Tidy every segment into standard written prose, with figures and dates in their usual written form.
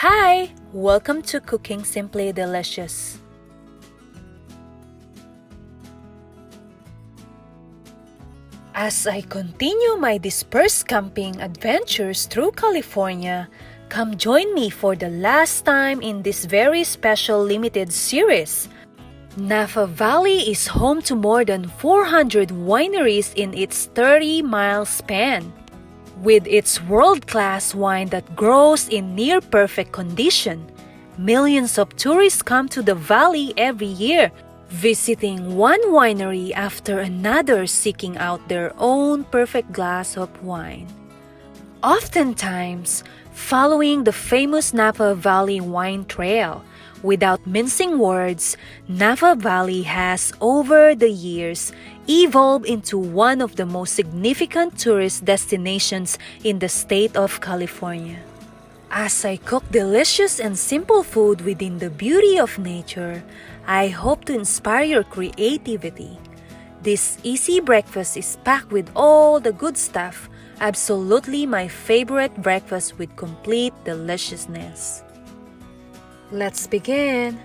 Hi! Welcome to Cooking Simply Delicious. As I continue my dispersed camping adventures through California, come join me for the last time in this very special limited series. Napa Valley is home to more than 400 wineries in its 30-mile span. With its world-class wine that grows in near-perfect condition, millions of tourists come to the valley every year, visiting one winery after another seeking out their own perfect glass of wine. Oftentimes, following the famous Napa Valley Wine Trail, without mincing words, Napa Valley has, over the years, evolved into one of the most significant tourist destinations in the state of California. As I cook delicious and simple food within the beauty of nature, I hope to inspire your creativity. This easy breakfast is packed with all the good stuff, absolutely my favorite breakfast with complete deliciousness. Let's begin.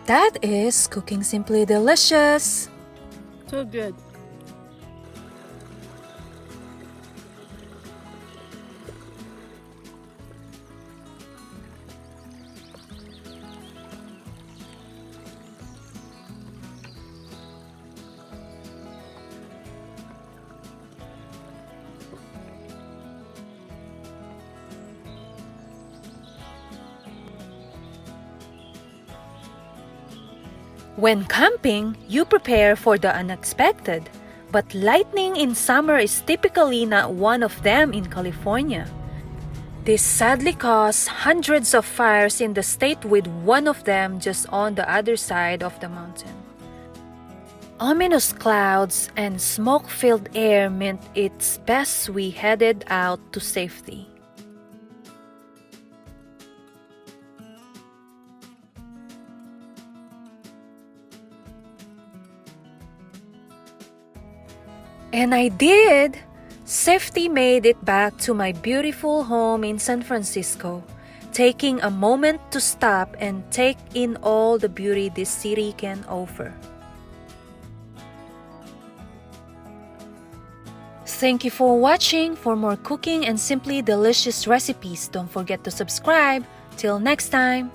That is cooking simply delicious. So good. When camping, you prepare for the unexpected. But lightning in summer is typically not one of them in California. This sadly caused hundreds of fires in the state, with one of them just on the other side of the mountain. Ominous clouds and smoke-filled air meant it's best we headed out to safety. And I did! Safety made it back to my beautiful home in San Francisco, taking a moment to stop and take in all the beauty this city can offer. Thank you for watching. For more cooking and simply delicious recipes, don't forget to subscribe. Till next time!